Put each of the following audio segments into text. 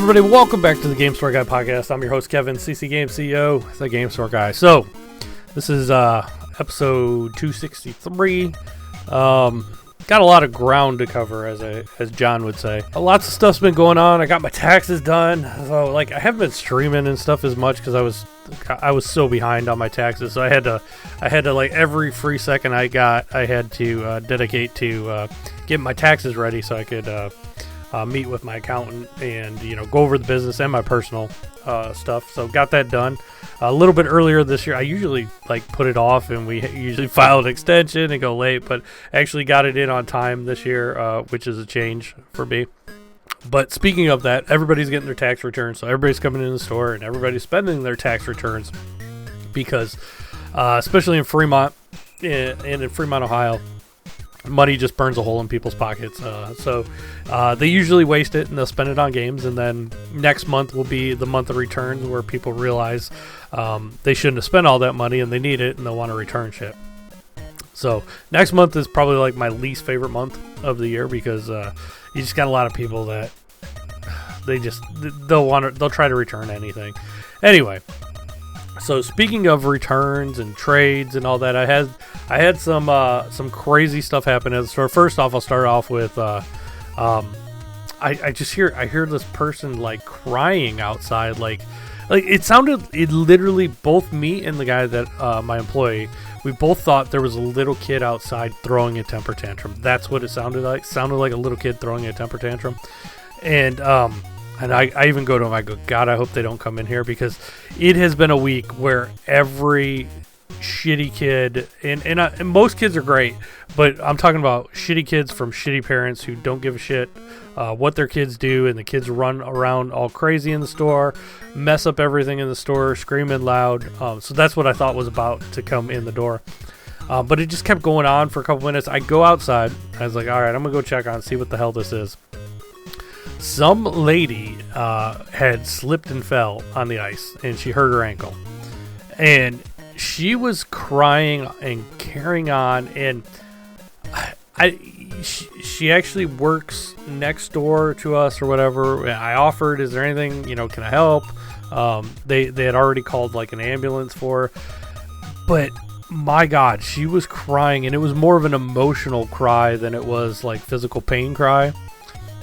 everybody, welcome back to the Game Store Guy podcast. I'm your host, Kevin, CC Game CEO, the Game Store Guy. So, this is episode 263. Got a lot of ground to cover, as John would say. Lots of stuff's been going on. I got my taxes done, so I haven't been streaming and stuff as much because I was so behind on my taxes. So I had to every free second I got, I had to dedicate to get my taxes ready so I could meet with my accountant and go over the business and my personal stuff. So got that done a little bit earlier this year. I usually put it off, and we usually file an extension and go late, but actually got it in on time this year, which is a change for me. But speaking of that, everybody's getting their tax returns, so everybody's coming in the store and everybody's spending their tax returns because, especially in Fremont and in Fremont, Ohio, money just burns a hole in people's pockets. So they usually waste it and they'll spend it on games. And then next month will be the month of returns where people realize they shouldn't have spent all that money and they need it and they'll want to return shit. So next month is probably my least favorite month of the year because you just got a lot of people that they'll try to return anything. Anyway, so speaking of returns and trades and all that, I had some crazy stuff happen at the store. First off, I'll start off with I hear this person crying outside, it literally, both me and the guy that my employee, we both thought there was a little kid outside throwing a temper tantrum. That's what it sounded like. It sounded like a little kid throwing a temper tantrum. And I even go to him, I go, God, I hope they don't come in here, because it has been a week where every shitty kid, and most kids are great, but I'm talking about shitty kids from shitty parents who don't give a shit what their kids do, and the kids run around all crazy in the store, mess up everything in the store, screaming loud. So that's what I thought was about to come in the door. But it just kept going on for a couple minutes. I go outside. I was like, all right, I'm going to go check on, see what the hell this is. Some lady had slipped and fell on the ice, and she hurt her ankle. And she was crying and carrying on, and she actually works next door to us or whatever. I offered, is there anything, can I help? They had already called an ambulance for her. But my God, she was crying, and it was more of an emotional cry than it was physical pain cry.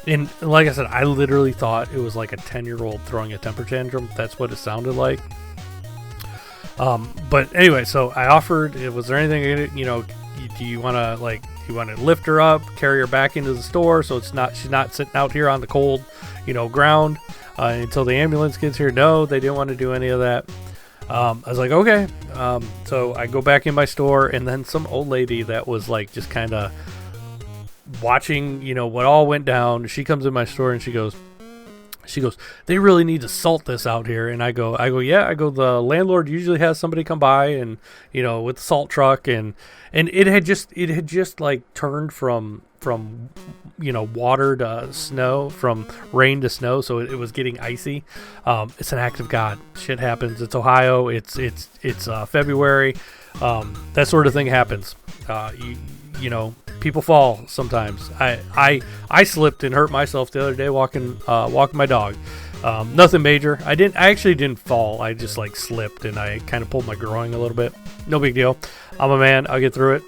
And like I said, I literally thought it was a 10-year-old throwing a temper tantrum. That's what it sounded like. But anyway, so I offered, was there anything, do you want to lift her up, carry her back into the store so she's not sitting out here on the cold, ground until the ambulance gets here? No, they didn't want to do any of that. I was like, okay. So I go back in my store, and then some old lady that was just kind of watching, what all went down. She comes in my store and she goes, they really need to salt this out here. And I go, yeah. I go, the landlord usually has somebody come by and, with the salt truck, and it had just turned from water to snow, from rain to snow. So it was getting icy. It's an act of God. Shit happens. It's Ohio. It's February. That sort of thing happens. People fall sometimes. I slipped and hurt myself the other day walking my dog. Nothing major. I actually didn't fall. I just slipped and I kind of pulled my groin a little bit. No big deal. I'm a man. I'll get through it.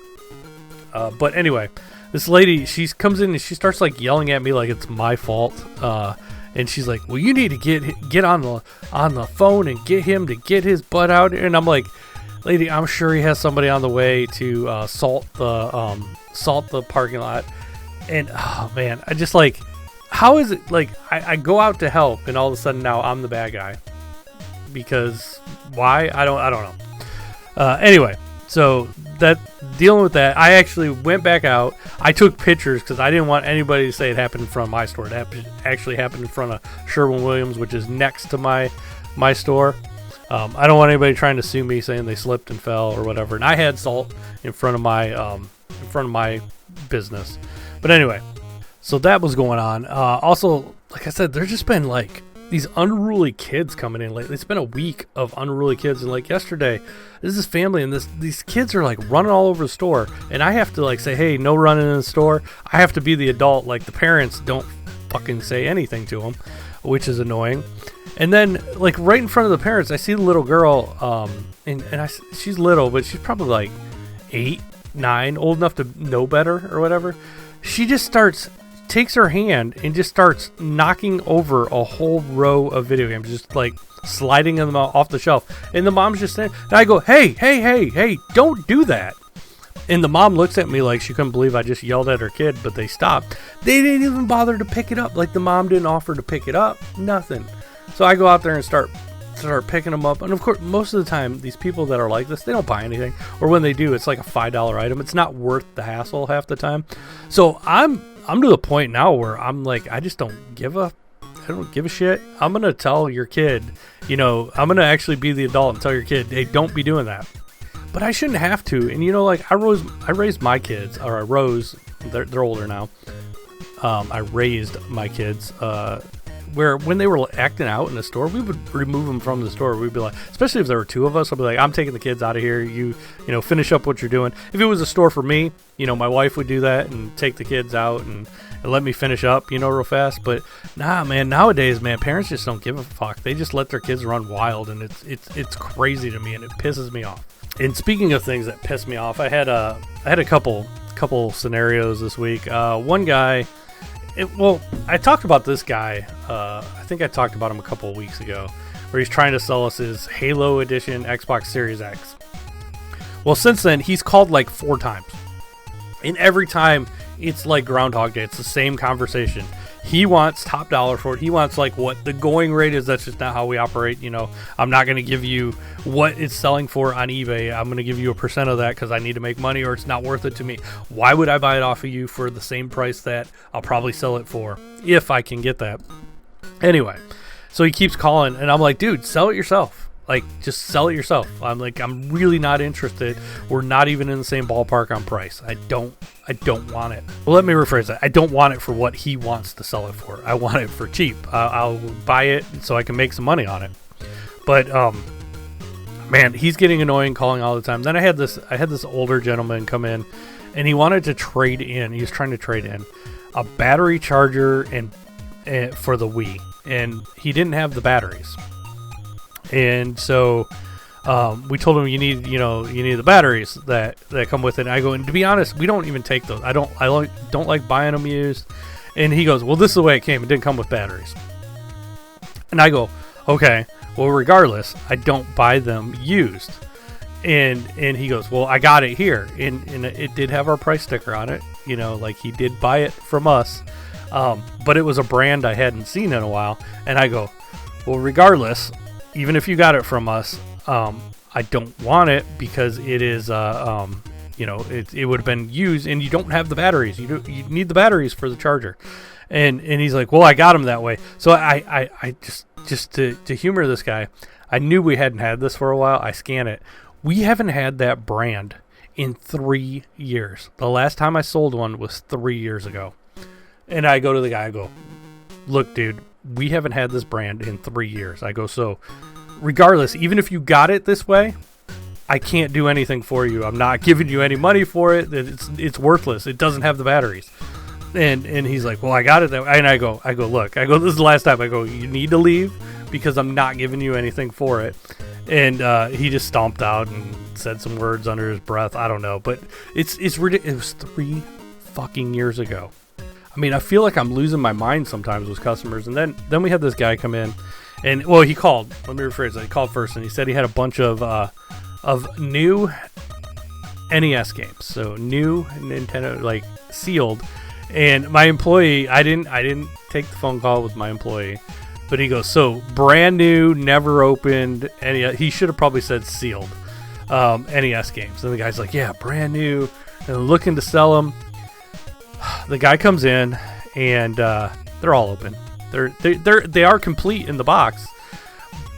But anyway, this lady, she comes in and she starts yelling at me like it's my fault. And she's like, well, you need to get on the phone and get him to get his butt out. And I'm like, lady, I'm sure he has somebody on the way to salt the parking lot. And oh man, I just how is it I go out to help, and all of a sudden now I'm the bad guy? Because why? I don't know. Anyway, so that dealing with that, I actually went back out. I took pictures because I didn't want anybody to say it happened in front of my store. It actually happened in front of Sherwin-Williams, which is next to my store. I don't want anybody trying to sue me saying they slipped and fell or whatever. And I had salt in front of my business. But anyway, so that was going on. Also, like I said, there's just been these unruly kids coming in lately. It's been a week of unruly kids, and yesterday, this is family, and these kids are running all over the store, and I have to say, hey, no running in the store. I have to be the adult. The parents don't fucking say anything to them, which is annoying. And then, like, right in front of the parents, I see the little girl, she's little, but she's probably like 8, 9, old enough to know better or whatever. She just takes her hand and just starts knocking over a whole row of video games, just like sliding them off the shelf. And the mom's just saying, and I go, hey, don't do that. And the mom looks at me like she couldn't believe I just yelled at her kid, but they stopped. They didn't even bother to pick it up. Like, the mom didn't offer to pick it up. Nothing. So I go out there and start picking them up. And of course, most of the time, these people that are like this, they don't buy anything. Or when they do, it's like a $5 item. It's not worth the hassle half the time. So I'm to the point now where I'm like, I don't give a shit. I'm going to tell your kid, I'm going to actually be the adult and tell your kid, hey, don't be doing that. But I shouldn't have to. And like I raised my kids, or they're older now. I raised my kids, where when they were acting out in the store, we would remove them from the store. We'd be like, especially if there were two of us, I'd be like, I'm taking the kids out of here. You finish up what you're doing. If it was a store for me, my wife would do that and take the kids out and let me finish up, real fast. But nowadays, parents just don't give a fuck. They just let their kids run wild, and it's crazy to me, and it pisses me off. And speaking of things that piss me off, I had a couple scenarios this week. One guy, I talked about this guy. I think I talked about him a couple of weeks ago, where he's trying to sell us his Halo Edition Xbox Series X. Well, since then, he's called like 4 times. And every time, it's like Groundhog Day. It's the same conversation. He wants top dollar for it. He wants like what the going rate is. That's just not how we operate. I'm not going to give you what it's selling for on eBay. I'm going to give you a % of that because I need to make money, or it's not worth it to me. Why would I buy it off of you for the same price that I'll probably sell it for, if I can get that? Anyway, so he keeps calling, and I'm like, dude, sell it yourself. Like, just sell it yourself. I'm like, I'm really not interested. We're not even in the same ballpark on price. I don't want it. Well, let me rephrase that. I don't want it for what he wants to sell it for. I want it for cheap. I'll buy it so I can make some money on it. But he's getting annoying, calling all the time. Then I had this older gentleman come in, and he wanted to trade in. He was trying to trade in a battery charger and for the Wii, and he didn't have the batteries. And so we told him you need the batteries that come with it. And I go, and to be honest, we don't even take those. I don't like buying them used. And he goes, well, this is the way it came. It didn't come with batteries. And I go, okay, well, regardless, I don't buy them used. And he goes, well, I got it here, and it did have our price sticker on it. Like he did buy it from us, but it was a brand I hadn't seen in a while. And I go, well, regardless, even if you got it from us, I don't want it because it is, it would have been used, and you don't have the batteries. You need the batteries for the charger. And he's like, well, I got them that way. So I just to humor this guy, I knew we hadn't had this for a while. I scan it. We haven't had that brand in 3 years. The last time I sold one was 3 years ago. And I go to the guy, I go, look, dude, we haven't had this brand in 3 years. I go, so regardless, even if you got it this way, I can't do anything for you. I'm not giving you any money for it. It's worthless. It doesn't have the batteries. And he's like, well, I got it that way. And I go, look, this is the last time. I go, you need to leave because I'm not giving you anything for it. And he just stomped out and said some words under his breath. I don't know, but it's ridiculous. It was 3 fucking years ago. I mean, I feel like I'm losing my mind sometimes with customers. And then we had this guy come in, and well, he called. Let me rephrase that. He called first, and he said he had a bunch of new NES games, so new Nintendo, like sealed. And my employee, I didn't take the phone call with my employee, but he goes, so brand new, never opened. He should have probably said sealed NES games. And the guy's like, yeah, brand new, and looking to sell them. The guy comes in, and they're all open. They are complete in the box,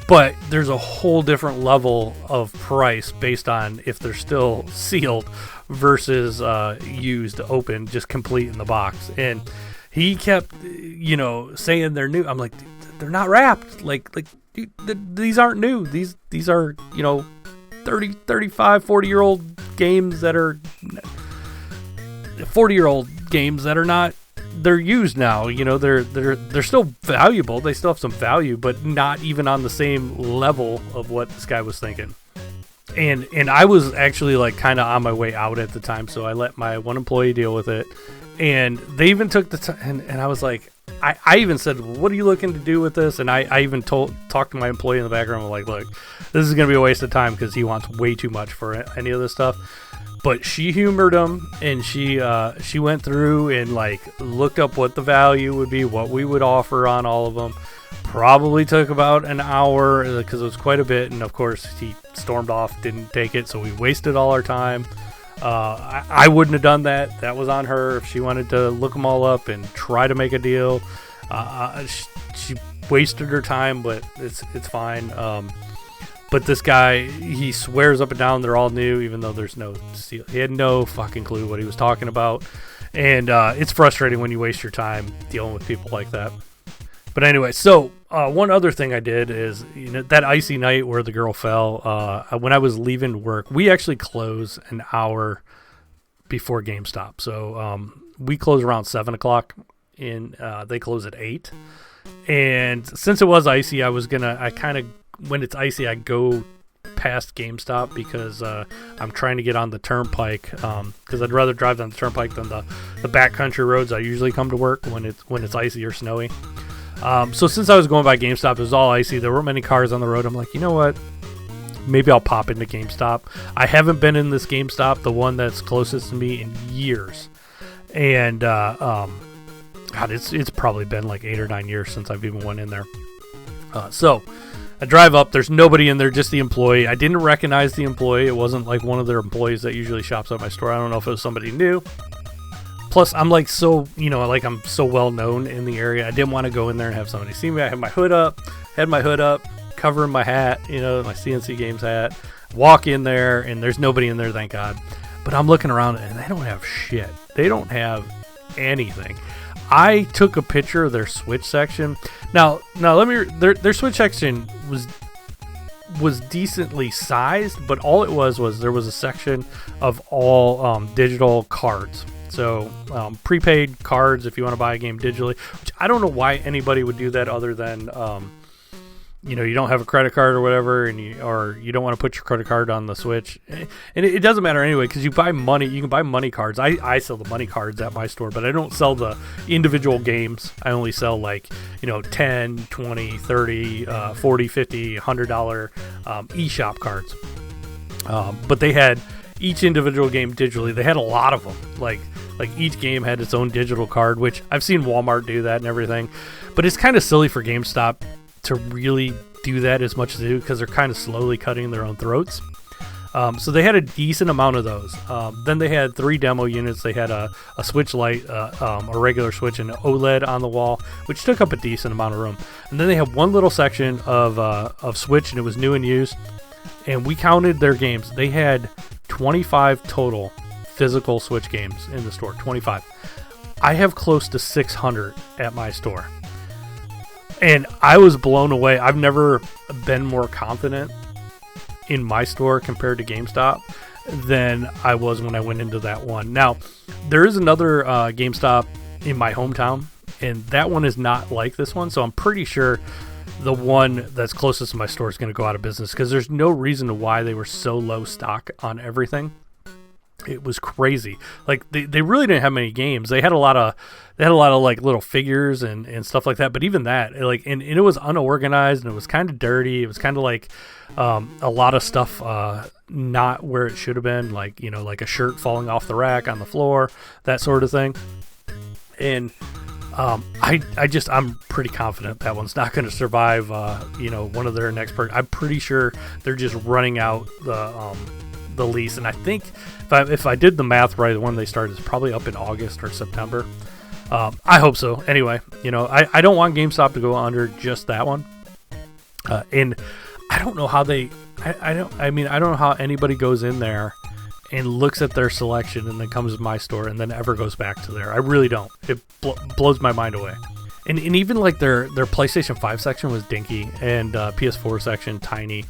but there's a whole different level of price based on if they're still sealed versus used, open, just complete in the box. And he kept, saying they're new. I'm like, they're not wrapped. Like dude, these aren't new. These are 30, 35, 40-year-old games that are 40-year-old games that are not they're used now. You know, they're still valuable. They still have some value, but not even on the same level of what this guy was thinking. And I was actually like kind of on my way out at the time, so I let my one employee deal with it. And they even took the time, and I was like, I even said, what are you looking to do with this? And I even talked to my employee in the background. I'm like, look, this is going to be a waste of time because he wants way too much for any of this stuff. But she humored him, and she went through and like looked up what the value would be, what we would offer on all of them. Probably took about an hour because it was quite a bit. And of course, he stormed off, didn't take it. So we wasted all our time. I wouldn't have done that. That was on her. If she wanted to look them all up and try to make a deal, she wasted her time, but it's fine. But this guy, he swears up and down they're all new, even though there's no seal. He had no fucking clue what he was talking about. And it's frustrating when you waste your time dealing with people like that. But anyway, so one other thing I did is, you know, that icy night where the girl fell, when I was leaving work, we actually close an hour before GameStop. So we close around 7 o'clock, and they close at 8. And since it was icy, when it's icy, I go past GameStop because I'm trying to get on the turnpike because I'd rather drive down the turnpike than the backcountry roads I usually come to work when it's icy or snowy. So since I was going by GameStop, it was all icy. There weren't many cars on the road. I'm like, you know what? Maybe I'll pop into GameStop. I haven't been in this GameStop, the one that's closest to me, in years. And God, it's probably been like 8 or 9 years since I've even went in there. So I drive up. There's nobody in there, just the employee. I didn't recognize the employee. It wasn't like one of their employees that usually shops at my store. I don't know if it was somebody new. Plus, I'm like I'm so well known in the area. I didn't want to go in there and have somebody see me. I had my hood up, covering my hat, my CNC Games hat. Walk in there, and there's nobody in there, thank God. But I'm looking around, and they don't have shit. They don't have anything. I took a picture of their Switch section. Now, their Switch section was decently sized, but all it was there was a section of all digital cards. So prepaid cards if you want to buy a game digitally, which I don't know why anybody would do that other than you don't have a credit card or whatever, and you don't want to put your credit card on the Switch, and it doesn't matter anyway because you can buy money cards. I sell the money cards at my store, but I don't sell the individual games. I only sell like 10, 20, 30, 40, 50, $100 eShop cards. But they had each individual game digitally. They had a lot of them. Like each game had its own digital card, which I've seen Walmart do that and everything. But it's kind of silly for GameStop to really do that as much as they do because they're kind of slowly cutting their own throats. So they had a decent amount of those. Then they had 3 demo units. They had a Switch Lite, a regular Switch, and an OLED on the wall, which took up a decent amount of room. And then they had one little section of Switch, and it was new and used. And we counted their games. They had 25 total physical Switch games in the store. 25. I have close to 600 at my store. And I was blown away. I've never been more confident in my store compared to GameStop than I was when I went into that one. Now, there is another GameStop in my hometown, and that one is not like this one. So I'm pretty sure the one that's closest to my store is going to go out of business because there's no reason to why they were so low stock on everything. It was crazy. Like they really didn't have many games. They had a lot of like little figures and stuff like that. But even that, and it was unorganized and it was kind of dirty. It was kind of like a lot of stuff not where it should have been. Like like a shirt falling off the rack on the floor, that sort of thing. And I'm pretty confident that one's not going to survive. One of their next. I'm pretty sure they're just running out the lease, and I think if I did the math right, the one they started is probably up in August or September. I hope so. Anyway, I don't want GameStop to go under just that one, and I don't know how I don't know how anybody goes in there and looks at their selection and then comes to my store and then ever goes back to there. I really don't. It blows my mind away. And even like their PlayStation 5 section was dinky, and PS4 section tiny.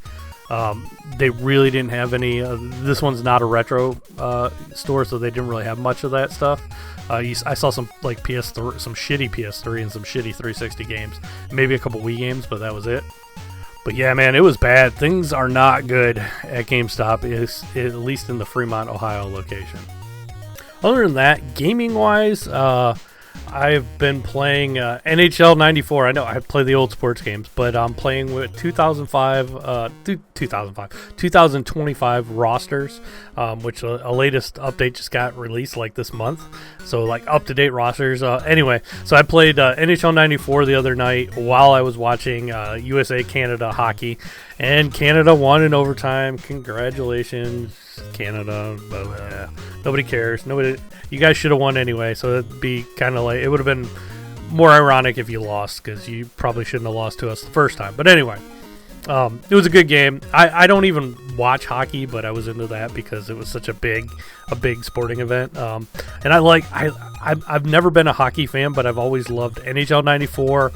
They really didn't have any. This one's not a retro store, so they didn't really have much of that stuff. I saw some like PS3, some shitty PS3 and some shitty 360 games, maybe a couple Wii games, but that was it. But yeah, man, it was bad. Things are not good at GameStop, at least in the Fremont, Ohio location. Other than that, gaming-wise, I've been playing NHL 94. I know I play the old sports games, but I'm playing with 2025 rosters, which a latest update just got released like this month. So like up-to-date rosters. Anyway, so I played NHL 94 the other night while I was watching USA Canada hockey, and Canada won in overtime. Congratulations, Canada. But, nobody cares. You guys should have won anyway, so it'd be kind of like, it would have been more ironic if you lost, because you probably shouldn't have lost to us the first time. But anyway, it was a good game. I don't even watch hockey, but I was into that because it was such a big sporting event. And I've never been a hockey fan, but I've always loved NHL 94.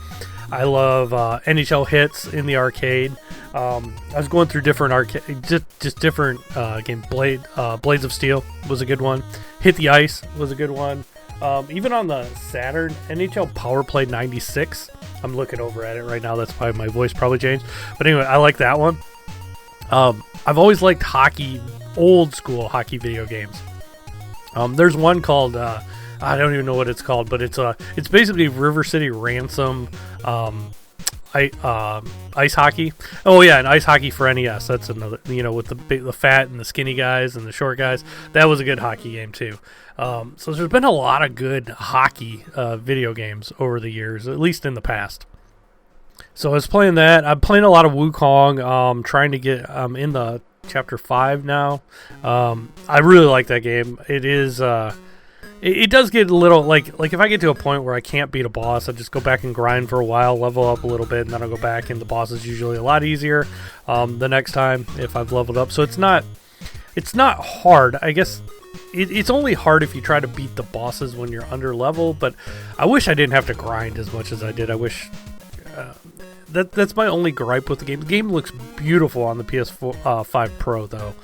I love NHL Hits in the arcade. I was going through different arcade, just different games. Blades of Steel was a good one. Hit the Ice was a good one. Even on the Saturn, NHL Power Play 96. I'm looking over at it right now. That's why my voice probably changed. But anyway, I like that one. I've always liked hockey, old school hockey video games. There's one called I don't even know what it's called, but it's basically River City Ransom. Ice hockey. Oh yeah, and ice hockey for NES. That's another. With the fat and the skinny guys and the short guys. That was a good hockey game too. So there's been a lot of good hockey video games over the years, at least in the past. So I was playing that. I'm playing a lot of Wukong. Trying to get. I'm in the chapter 5 now. I really like that game. It is. It does get a little, like if I get to a point where I can't beat a boss, I just go back and grind for a while, level up a little bit, and then I'll go back, and the boss is usually a lot easier the next time if I've leveled up. So it's not hard. I guess it's only hard if you try to beat the bosses when you're under level, but I wish I didn't have to grind as much as I did. I wish... That's my only gripe with the game. The game looks beautiful on the PS4 5 Pro, though.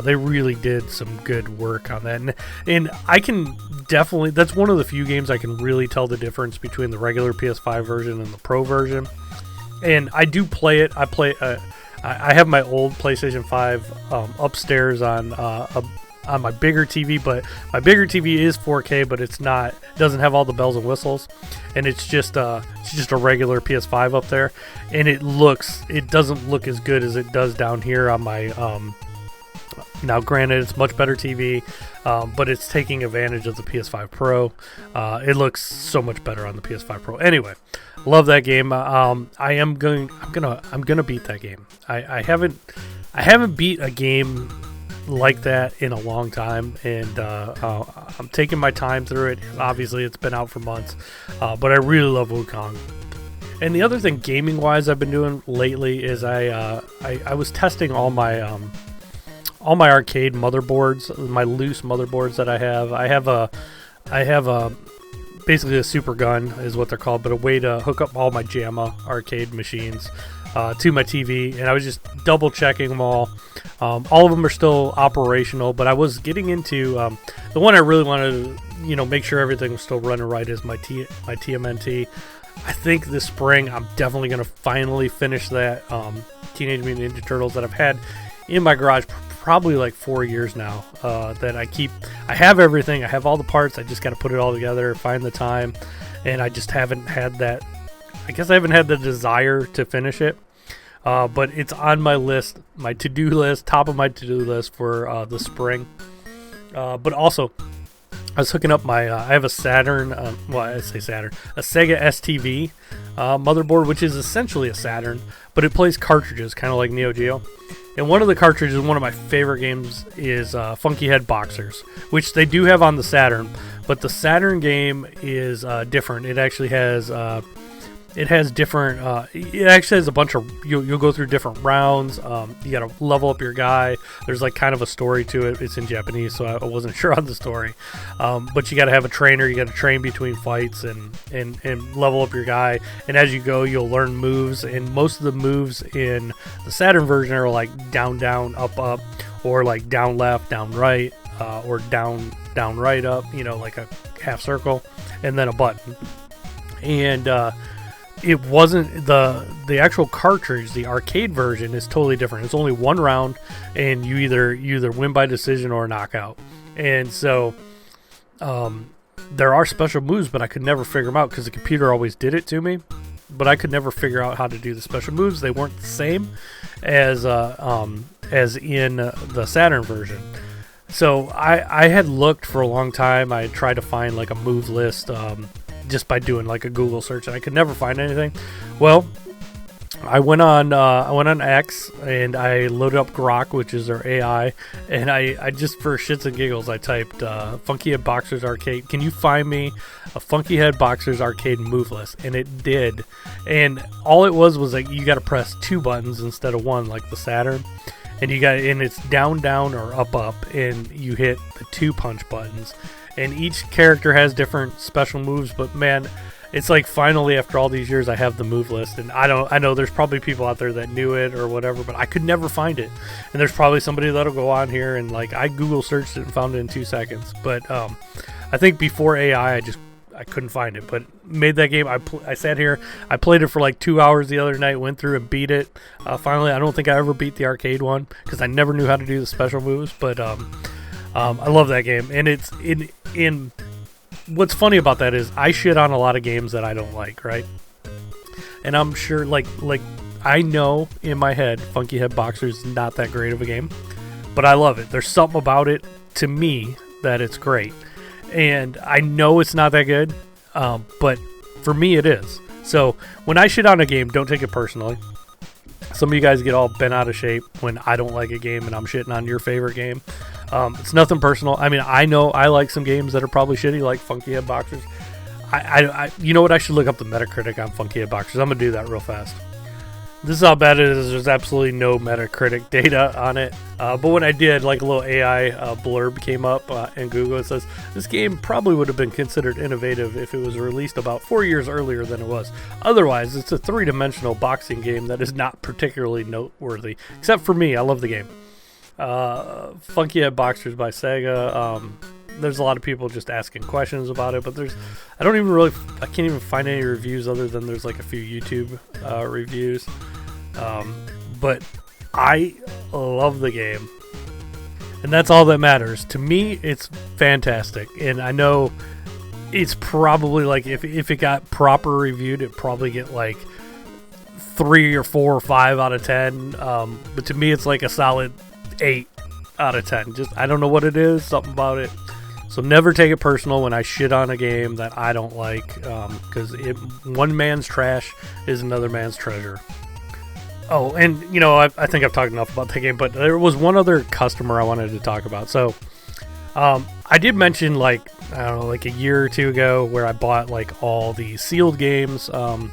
They really did some good work on that, and I can definitely. That's one of the few games I can really tell the difference between the regular PS5 version and the Pro version. And I do play it. I have my old PlayStation 5 upstairs on my bigger TV, but my bigger TV is 4K, but it doesn't have all the bells and whistles, and it's just a regular PS5 up there, and it doesn't look as good as it does down here on my now granted it's much better TV, but it's taking advantage of the PS5 Pro. It looks so much better on the PS5 Pro. Anyway, love that game. I'm gonna beat that game. I haven't beat a game like that in a long time, and I'm taking my time through it. Obviously it's been out for months, but I really love Wukong. And the other thing gaming wise I've been doing lately is I was testing all my arcade motherboards, my loose motherboards that I have. I have a basically a super gun is what they're called, but a way to hook up all my JAMA arcade machines to my TV, and I was just double checking them all. All of them are still operational, but I was getting into the one I really wanted to make sure everything was still running right is my TMNT. I think this spring I'm definitely going to finally finish that Teenage Mutant Ninja Turtles that I've had in my garage probably like 4 years now, that I have everything, I have all the parts, I just got to put it all together, find the time, and I just haven't had that. I guess I haven't had the desire to finish it, but it's on my list, my to-do list, top of my to-do list for the spring. But also, I was hooking up my, I have a Saturn, a Sega STV motherboard, which is essentially a Saturn, but it plays cartridges, kind of like Neo Geo. And one of the cartridges, one of my favorite games, is Funky Head Boxers, which they do have on the Saturn, but the Saturn game is different. It actually has it has different. It actually has a bunch of. You'll go through different rounds. You got to level up your guy. There's like kind of a story to it. It's in Japanese, so I wasn't sure on the story. But you got to have a trainer. You got to train between fights and level up your guy. And as you go, you'll learn moves. And most of the moves in the Saturn version are like down, down, up, up, or like down, left, down, right, or down, right, up. Like a half circle, and then a button. And it wasn't the actual cartridge. The arcade version is totally different. It's only one round, and you either win by decision or knockout. And so there are special moves, but I could never figure them out because the computer always did it to me. But I could never figure out how to do the special moves. They weren't the same as in the Saturn version. So I had looked for a long time. I had tried to find like a move list. Just by doing like a Google search, and I could never find anything. Well, I went on X and I loaded up Grok, which is their AI, and I just for shits and giggles I typed Funky Head Boxers Arcade. Can you find me a Funky Head Boxers Arcade move list? And it did. And all it was like you got to press 2 buttons instead of 1 like the Saturn. And it's down, down, or up, up, and you hit the 2 punch buttons. And each character has different special moves, but man, it's like finally after all these years I have the move list, and I know there's probably people out there that knew it or whatever, but I could never find it. And there's probably somebody that'll go on here and like I Google searched it and found it in 2 seconds. But I think before AI I couldn't find it, but made that game. I sat here, I played it for like 2 hours the other night, went through and beat it. Finally, I don't think I ever beat the arcade one because I never knew how to do the special moves, but I love that game. And it's in what's funny about that is I shit on a lot of games that I don't like, right? And I'm sure like I know in my head Funky Head Boxers is not that great of a game, but I love it. There's something about it to me that it's great. And I know it's not that good, but for me it is. So when I shit on a game, don't take it personally. Some of you guys get all bent out of shape when I don't like a game and I'm shitting on your favorite game. It's nothing personal. I mean, I know I like some games that are probably shitty, like Funky Head Boxers. You know what? I should look up the Metacritic on Funky Head Boxers. I'm going to do that real fast. This is how bad it is. There's absolutely no Metacritic data on it. But when I did, like a little AI blurb came up in Google. It says, this game probably would have been considered innovative if it was released about 4 years earlier than it was. Otherwise, it's a 3-dimensional boxing game that is not particularly noteworthy. Except for me, I love the game. Funky Head Boxers by Sega. There's a lot of people just asking questions about it, but I can't even find any reviews other than there's like a few YouTube reviews. But I love the game, and that's all that matters. To me, it's fantastic, and I know it's probably like if it got proper reviewed, it'd probably get like 3 or 4 or 5 out of 10. But to me, it's like a solid 8 out of 10. Just I don't know what it is, something about it. So never take it personal when I shit on a game that I don't like, because one man's trash is another man's treasure. Oh, and I think I've talked enough about the game, but there was one other customer I wanted to talk about. So I did mention like a year or 2 ago where I bought like all the sealed games from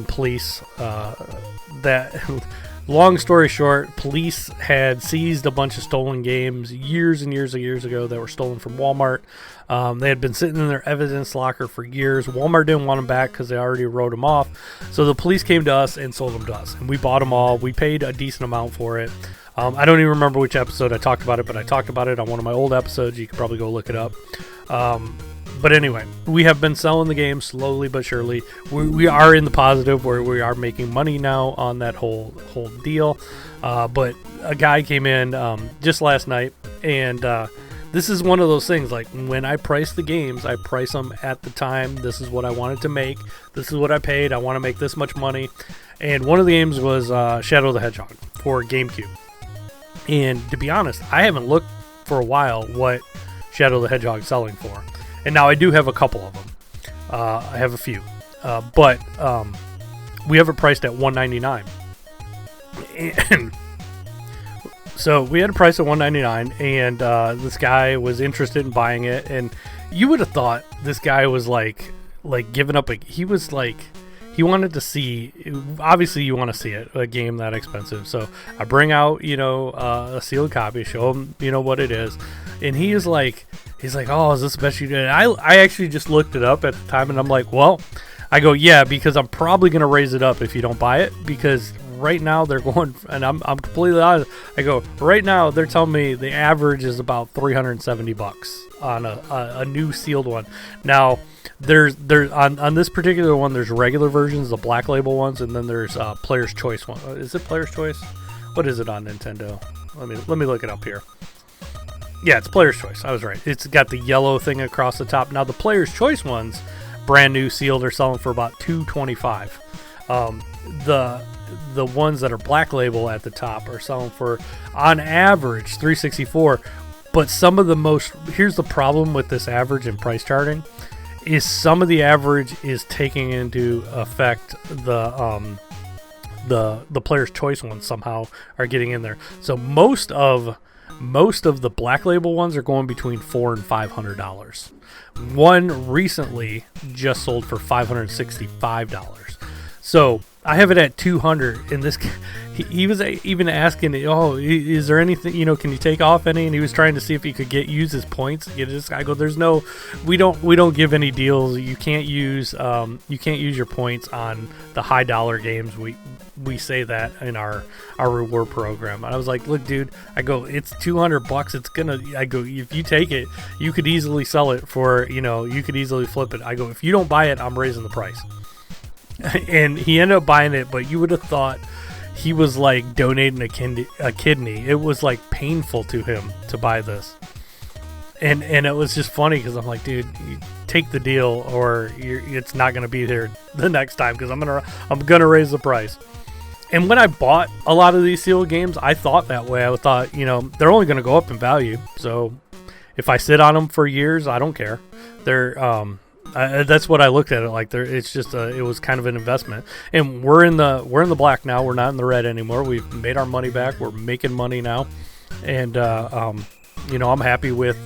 Police. That long story short, Police had seized a bunch of stolen games years and years ago that were stolen from Walmart. They had been sitting in their evidence locker for years. Walmart didn't want them back because they already wrote them off. So the police came to us and sold them to us. And we bought them all. We paid a decent amount for it. I don't even remember which episode I talked about it, but I talked about it on one of my old episodes. You could probably go look it up. But anyway, we have been selling the game slowly but surely. We are in the positive where we are making money now on that whole deal. But a guy came in just last night, and this is one of those things, like when I price the games, I price them at the time. This is what I wanted to make. This is what I paid. I want to make this much money. And one of the games was Shadow the Hedgehog for GameCube. And to be honest, I haven't looked for a while what Shadow the Hedgehog is selling for. And now I do have a couple of them. I have a few. But we have it priced at $199. And so we had a price at $199, and this guy was interested in buying it. And you would have thought this guy was like like giving up. He was like, he wanted to see. Obviously, you want to see it, a game that expensive. So I bring out, a sealed copy, show him, what it is, and he's like, oh, is this the best you did? I actually just looked it up at the time, and I'm like, well, I go, yeah, because I'm probably gonna raise it up if you don't buy it, because right now they're going, and I'm completely honest. I go, right now they're telling me the average is about $370 on a new sealed one. Now there's on this particular one, there's regular versions, the black label ones, and then there's Player's Choice one. Is it Player's Choice? What is it on Nintendo? Let me look it up here. Yeah, it's Player's Choice. I was right. It's got the yellow thing across the top. Now the Player's Choice ones, brand new sealed, are selling for about $225. The ones that are black label at the top are selling for, on average, $364. But some of the most, here's the problem with this average and price charting, is some of the average is taking into effect the Player's Choice ones somehow are getting in there. So most of the black label ones are going between $400 and $500. One recently just sold for $565. So I have it at $200, and this he was even asking, oh, is there anything, can you take off any? And he was trying to see if he could use his points. I go, there's no, we don't give any deals. You can't use your points on the high dollar games. We say that in our reward program. And I was like, look, dude, I go, it's $200. I go, if you take it, you could easily sell it for, you could easily flip it. I go, if you don't buy it, I'm raising the price. And he ended up buying it, but you would have thought he was like donating a kidney. It was like painful to him to buy this, and it was just funny because I'm like, dude, you take the deal or it's not gonna be there the next time, because I'm gonna raise the price. And when I bought a lot of these sealed games, I thought that way. I thought, they're only gonna go up in value, so if I sit on them for years, I don't care. They're that's what I looked at it like. It's just it was kind of an investment, and we're in the black now. We're not in the red anymore. We've made our money back. We're making money now, and I'm happy with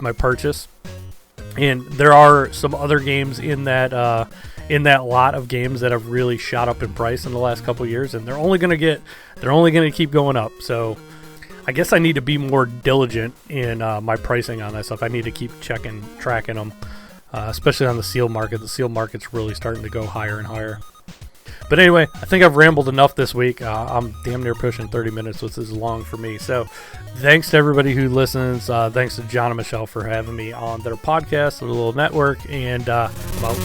my purchase. And there are some other games in that lot of games that have really shot up in price in the last couple of years, and they're only gonna keep going up. So I guess I need to be more diligent in my pricing on that stuff. I need to keep tracking them. Especially on the sealed market. The sealed market's really starting to go higher and higher. But anyway, I think I've rambled enough this week. I'm damn near pushing 30 minutes, which is long for me. So thanks to everybody who listens. Thanks to John and Michelle for having me on their podcast, their little network. And, well,